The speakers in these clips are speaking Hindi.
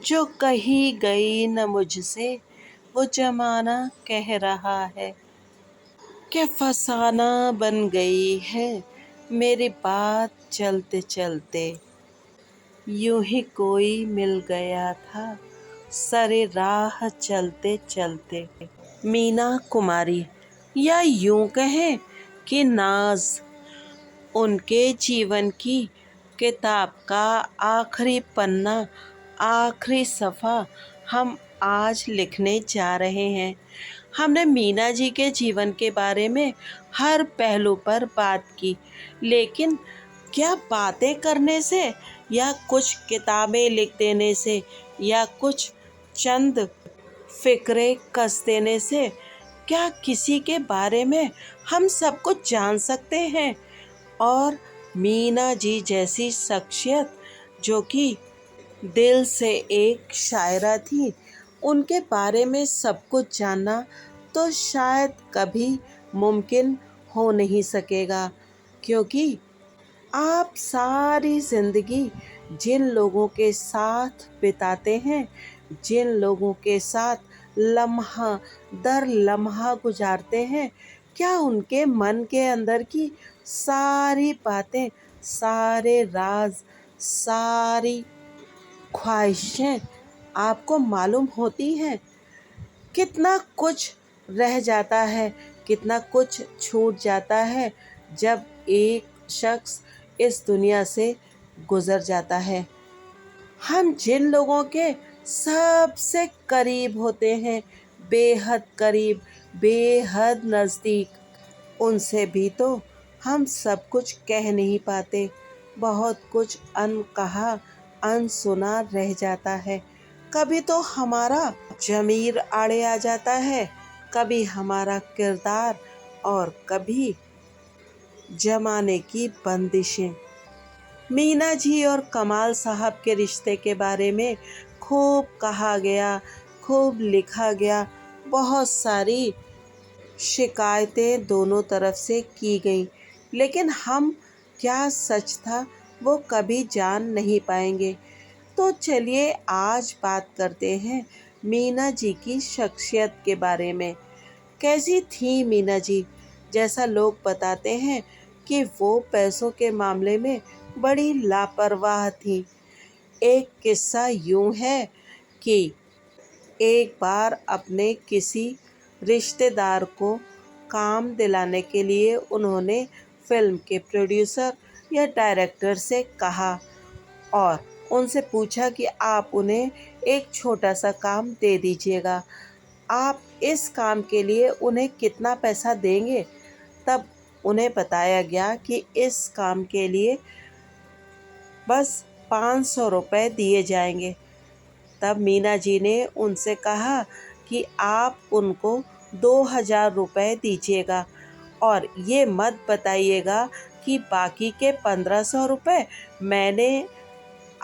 जो कही गई न मुझसे वो जमाना कह रहा है कि फसाना बन गई है मेरी बात चलते चलते। यूं ही कोई मिल गया था सरे राह चलते चलते। मीना कुमारी, या यूं कहें कि नाज, उनके जीवन की किताब का आखिरी पन्ना, आखिरी सफ़ा हम आज लिखने जा रहे हैं। हमने मीना जी के जीवन के बारे में हर पहलू पर बात की, लेकिन क्या बातें करने से या कुछ किताबें लिख देने से या कुछ चंद फिक्रे कस देने से क्या किसी के बारे में हम सब कुछ जान सकते हैं? और मीना जी जैसी शख्सियत जो कि दिल से एक शायरा थी, उनके बारे में सब कुछ जानना तो शायद कभी मुमकिन हो नहीं सकेगा, क्योंकि आप सारी ज़िंदगी जिन लोगों के साथ बिताते हैं, जिन लोगों के साथ लम्हा दर लम्हा गुजारते हैं, क्या उनके मन के अंदर की सारी बातें, सारे राज, सारी ख्वाहिशें आपको मालूम होती हैं? कितना कुछ रह जाता है, कितना कुछ छूट जाता है जब एक शख्स इस दुनिया से गुज़र जाता है। हम जिन लोगों के सबसे करीब होते हैं, बेहद करीब, बेहद नज़दीक, उनसे भी तो हम सब कुछ कह नहीं पाते। बहुत कुछ अनकहा, अनसुना रह जाता है। कभी तो हमारा ज़मीर आड़े आ जाता है, कभी हमारा किरदार, और कभी ज़माने की बंदिशें। मीना जी और कमाल साहब के रिश्ते के बारे में खूब कहा गया, खूब लिखा गया, बहुत सारी शिकायतें दोनों तरफ से की गईं, लेकिन हम क्या सच था वो कभी जान नहीं पाएंगे। तो चलिए आज बात करते हैं मीना जी की शख्सियत के बारे में। कैसी थी मीना जी? जैसा लोग बताते हैं कि वो पैसों के मामले में बड़ी लापरवाह थी। एक किस्सा यूं है कि एक बार अपने किसी रिश्तेदार को काम दिलाने के लिए उन्होंने फिल्म के प्रोड्यूसर या डायरेक्टर से कहा और उनसे पूछा कि आप उन्हें एक छोटा सा काम दे दीजिएगा, आप इस काम के लिए उन्हें कितना पैसा देंगे? तब उन्हें बताया गया कि इस काम के लिए बस 500 रुपये दिए जाएंगे। तब मीना जी ने उनसे कहा कि आप उनको 2000 रुपये दीजिएगा और ये मत बताइएगा कि बाकी के 1500 रुपये मैंने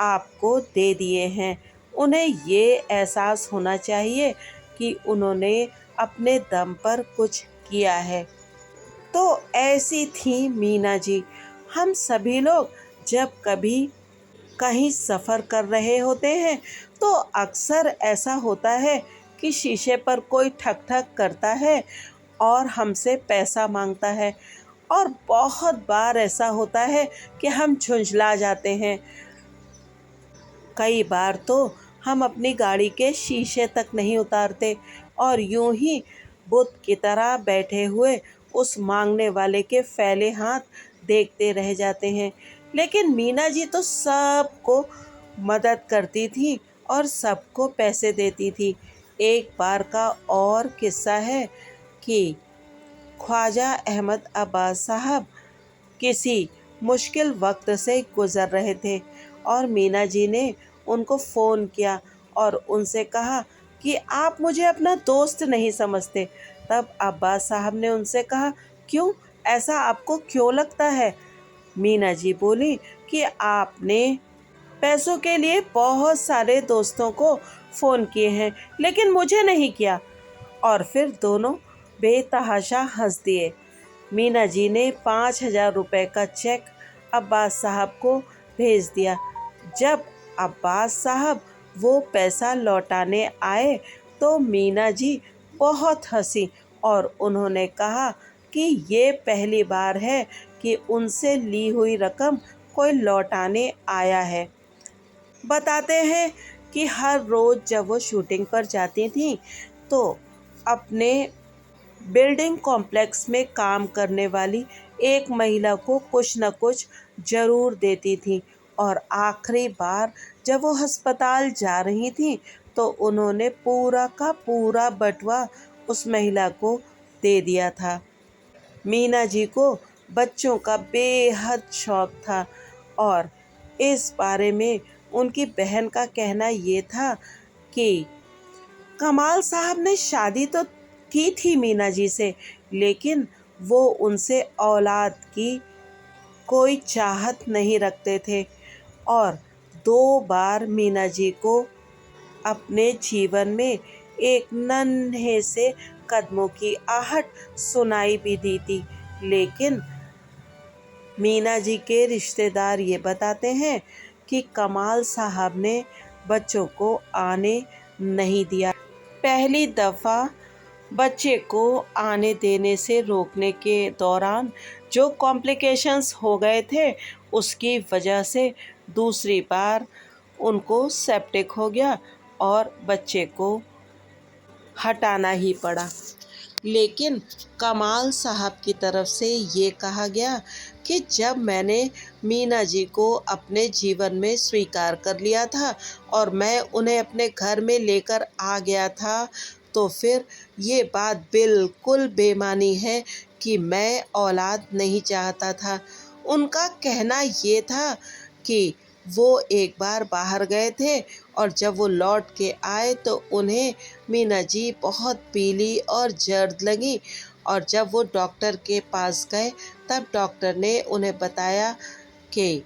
आपको दे दिए हैं। उन्हें ये एहसास होना चाहिए कि उन्होंने अपने दम पर कुछ किया है। तो ऐसी थी मीना जी। हम सभी लोग जब कभी कहीं सफ़र कर रहे होते हैं तो अक्सर ऐसा होता है कि शीशे पर कोई ठक ठक करता है और हमसे पैसा मांगता है, और बहुत बार ऐसा होता है कि हम झुंझला जाते हैं। कई बार तो हम अपनी गाड़ी के शीशे तक नहीं उतारते और यूं ही बुत की तरह बैठे हुए उस मांगने वाले के फैले हाथ देखते रह जाते हैं। लेकिन मीना जी तो सबको मदद करती थी और सबको पैसे देती थी। एक बार का और किस्सा है कि ख्वाजा अहमद अब्बास साहब किसी मुश्किल वक्त से गुज़र रहे थे और मीना जी ने उनको फ़ोन किया और उनसे कहा कि आप मुझे अपना दोस्त नहीं समझते। तब अब्बास साहब ने उनसे कहा, क्यों, ऐसा आपको क्यों लगता है? मीना जी बोली कि आपने पैसों के लिए बहुत सारे दोस्तों को फ़ोन किए हैं लेकिन मुझे नहीं किया। और फिर दोनों बेतहाशा हंस दिए। मीना जी ने 5000 रुपये का चेक अब्बास साहब को भेज दिया। जब अब्बास साहब वो पैसा लौटाने आए तो मीना जी बहुत हंसी और उन्होंने कहा कि ये पहली बार है कि उनसे ली हुई रकम कोई लौटाने आया है। बताते हैं कि हर रोज़ जब वो शूटिंग पर जाती थी तो अपने बिल्डिंग कॉम्प्लेक्स में काम करने वाली एक महिला को कुछ न कुछ ज़रूर देती थी और आखिरी बार जब वो अस्पताल जा रही थी तो उन्होंने पूरा का पूरा बटुआ उस महिला को दे दिया था। मीना जी को बच्चों का बेहद शौक था और इस बारे में उनकी बहन का कहना ये था कि कमाल साहब ने शादी तो की थी मीना जी से, लेकिन वो उनसे औलाद की कोई चाहत नहीं रखते थे और 2 बार मीना जी को अपने जीवन में एक नन्हे से कदमों की आहट सुनाई भी दी थी। लेकिन मीना जी के रिश्तेदार ये बताते हैं कि कमाल साहब ने बच्चों को आने नहीं दिया। पहली दफ़ा बच्चे को आने देने से रोकने के दौरान जो कॉम्प्लिकेशंस हो गए थे उसकी वजह से दूसरी बार उनको सेप्टिक हो गया और बच्चे को हटाना ही पड़ा। लेकिन कमाल साहब की तरफ से ये कहा गया कि जब मैंने मीना जी को अपने जीवन में स्वीकार कर लिया था और मैं उन्हें अपने घर में लेकर आ गया था तो फिर ये बात बिल्कुल बेमानी है कि मैं औलाद नहीं चाहता था। उनका कहना ये था कि वो एक बार बाहर गए थे और जब वो लौट के आए तो उन्हें मीना जी बहुत पीली और जर्द लगी और जब वो डॉक्टर के पास गए तब डॉक्टर ने उन्हें बताया कि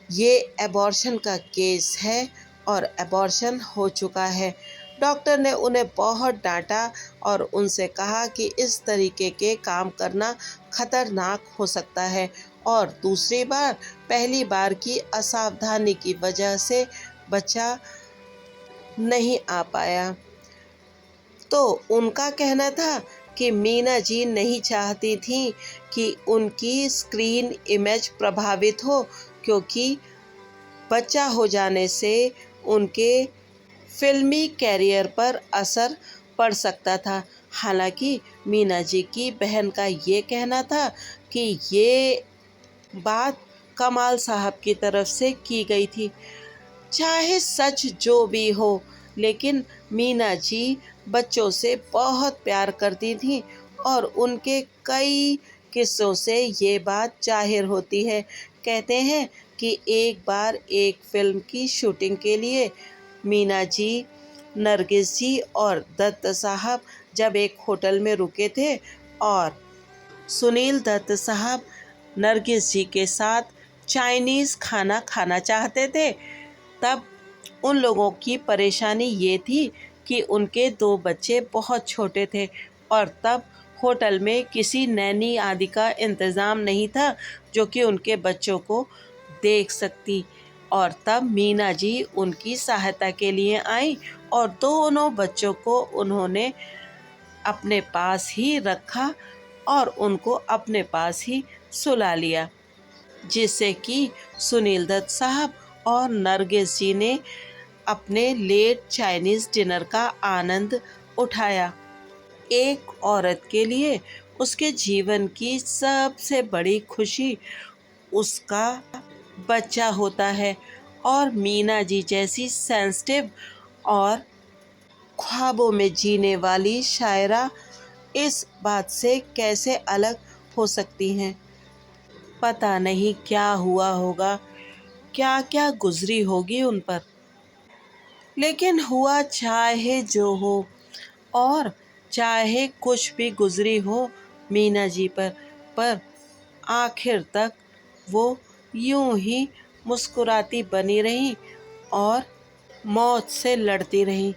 ये एबॉर्शन का केस है और एबॉर्शन हो चुका है। डॉक्टर ने उन्हें बहुत डांटा और उनसे कहा कि इस तरीके के काम करना खतरनाक हो सकता है और दूसरी बार पहली बार की असावधानी की वजह से बच्चा नहीं आ पाया। तो उनका कहना था कि मीना जी नहीं चाहती थी कि उनकी स्क्रीन इमेज प्रभावित हो क्योंकि बच्चा हो जाने से उनके फिल्मी कैरियर पर असर पड़ सकता था। हालांकि मीना जी की बहन का ये कहना था कि ये बात कमाल साहब की तरफ से की गई थी। चाहे सच जो भी हो, लेकिन मीना जी बच्चों से बहुत प्यार करती थी और उनके कई किस्सों से ये बात जाहिर होती है। कहते हैं कि एक बार एक फिल्म की शूटिंग के लिए मीना जी, नरगिस जी और दत्त साहब जब एक होटल में रुके थे और सुनील दत्त साहब नरगिस जी के साथ चाइनीज़ खाना खाना चाहते थे, तब उन लोगों की परेशानी ये थी कि उनके 2 बच्चे बहुत छोटे थे और तब होटल में किसी नैनी आदि का इंतज़ाम नहीं था जो कि उनके बच्चों को देख सकती और तब मीना जी उनकी सहायता के लिए आई और दोनों बच्चों को उन्होंने अपने पास ही रखा और उनको अपने पास ही सुला लिया, जिससे कि सुनील दत्त साहब और नरगिस जी ने अपने लेट चाइनीज़ डिनर का आनंद उठाया। एक औरत के लिए उसके जीवन की सबसे बड़ी खुशी उसका बच्चा होता है और मीना जी जैसी सेंसिटिव और ख्वाबों में जीने वाली शायरा इस बात से कैसे अलग हो सकती हैं। पता नहीं क्या हुआ होगा, क्या क्या गुजरी होगी उन पर। लेकिन हुआ चाहे जो हो और चाहे कुछ भी गुजरी हो मीना जी पर आखिर तक वो यूं ही मुस्कुराती बनी रही और मौत से लड़ती रही।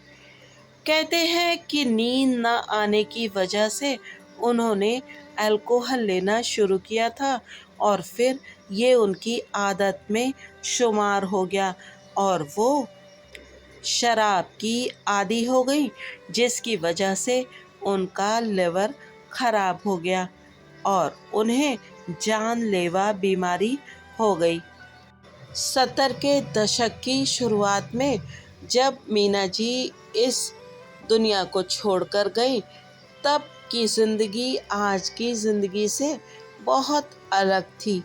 कहते हैं कि नींद न आने की वजह से उन्होंने अल्कोहल लेना शुरू किया था और फिर ये उनकी आदत में शुमार हो गया और वो शराब की आदी हो गई, जिसकी वजह से उनका लिवर खराब हो गया और उन्हें जानलेवा बीमारी हो गई। 70 के दशक की शुरुआत में जब मीना जी इस दुनिया को छोड़कर गई, तब की ज़िंदगी आज की ज़िंदगी से बहुत अलग थी।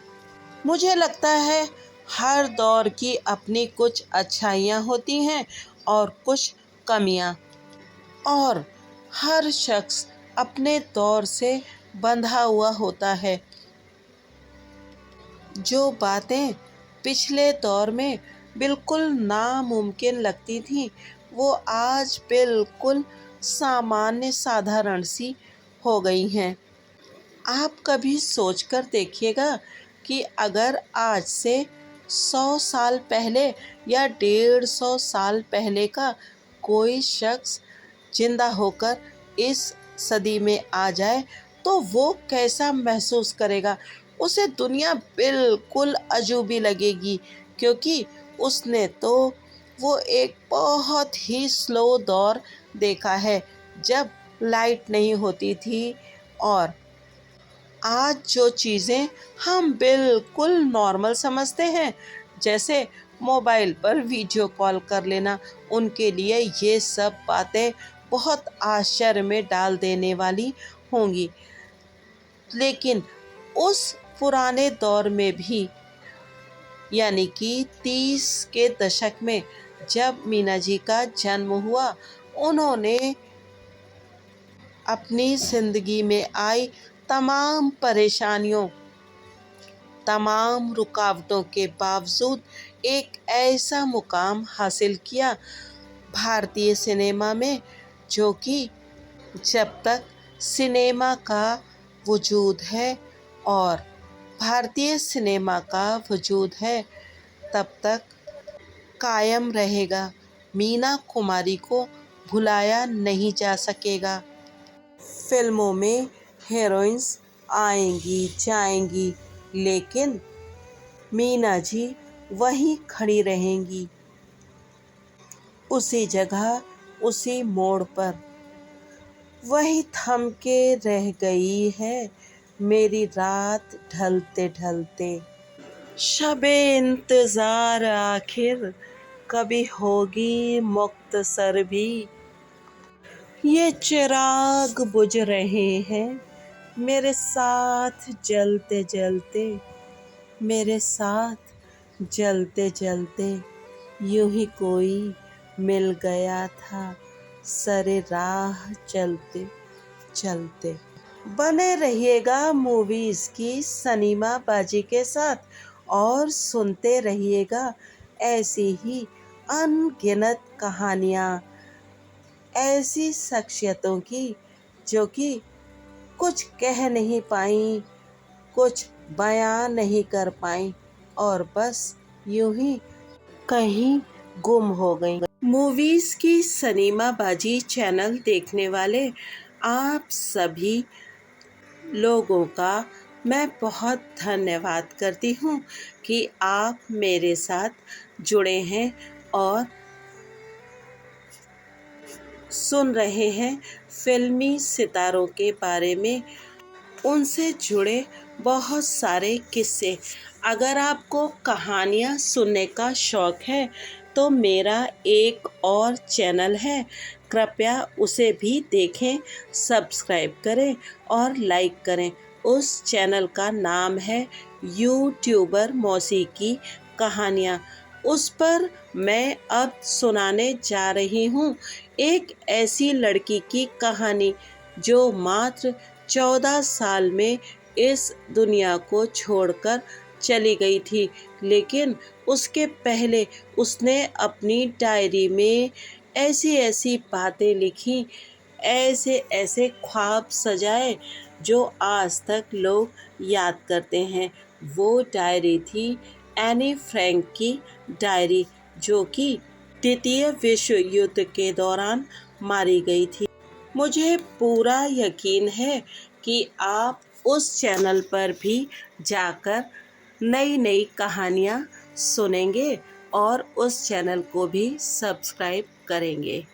मुझे लगता है हर दौर की अपनी कुछ अच्छाइयाँ होती हैं और कुछ कमियाँ, और हर शख्स अपने दौर से बंधा हुआ होता है। जो बातें पिछले दौर में बिल्कुल नामुमकिन लगती थीं, वो आज बिल्कुल सामान्य साधारण सी हो गई हैं। आप कभी सोचकर देखिएगा कि अगर आज से 100 साल पहले या 150 साल पहले का कोई शख्स जिंदा होकर इस सदी में आ जाए, तो वो कैसा महसूस करेगा। उसे दुनिया बिल्कुल अजूबी लगेगी, क्योंकि उसने तो वो एक बहुत ही स्लो दौर देखा है, जब लाइट नहीं होती थी। और आज जो चीज़ें हम बिल्कुल नॉर्मल समझते हैं, जैसे मोबाइल पर वीडियो कॉल कर लेना, उनके लिए ये सब बातें बहुत आश्चर्य में डाल देने वाली होंगी। लेकिन उस पुराने दौर में भी, यानी कि 30 के दशक में जब मीना जी का जन्म हुआ, उन्होंने अपनी ज़िंदगी में आई तमाम परेशानियों, तमाम रुकावटों के बावजूद एक ऐसा मुकाम हासिल किया भारतीय सिनेमा में, जो कि जब तक सिनेमा का वजूद है और भारतीय सिनेमा का वजूद है, तब तक कायम रहेगा। मीना कुमारी को भुलाया नहीं जा सकेगा। फिल्मों में हीरोइंस आएंगी जाएंगी, लेकिन मीना जी वहीं खड़ी रहेंगी, उसी जगह, उसी मोड़ पर। वही थम के रह गई है मेरी रात ढलते ढलते। शबे इंतज़ार आखिर कभी होगी मुख्तसर भी। ये चिराग बुझ रहे हैं मेरे साथ जलते जलते, मेरे साथ जलते जलते। यूं ही कोई मिल गया था सरे राह चलते चलते। बने रहिएगा मूवीज़ की सनीमा बाजी के साथ, और सुनते रहिएगा ऐसी ही अनगिनत कहानियाँ, ऐसी शख्सियतों की जो कि कुछ कह नहीं पाई, कुछ बयां नहीं कर पाई, और बस यूं ही कहीं गुम हो गई। मूवीज़ की सनीमा बाजी चैनल देखने वाले आप सभी लोगों का मैं बहुत धन्यवाद करती हूँ कि आप मेरे साथ जुड़े हैं और सुन रहे हैं फिल्मी सितारों के बारे में, उनसे जुड़े बहुत सारे किस्से। अगर आपको कहानियाँ सुनने का शौक़ है, तो मेरा एक और चैनल है, कृपया उसे भी देखें, सब्सक्राइब करें और लाइक करें। उस चैनल का नाम है यूट्यूबर मौसीकी कहानियाँ। उस पर मैं अब सुनाने जा रही हूँ एक ऐसी लड़की की कहानी, जो मात्र 14 साल में इस दुनिया को छोड़कर चली गई थी। लेकिन उसके पहले उसने अपनी डायरी में ऐसी ऐसी बातें लिखी, ऐसे ऐसे ख्वाब सजाए, जो आज तक लोग याद करते हैं। वो डायरी थी एनी फ्रैंक की डायरी, जो कि द्वितीय विश्व युद्ध के दौरान मारी गई थी। मुझे पूरा यकीन है कि आप उस चैनल पर भी जाकर नई नई कहानियाँ सुनेंगे, और उस चैनल को भी सब्सक्राइब करेंगे।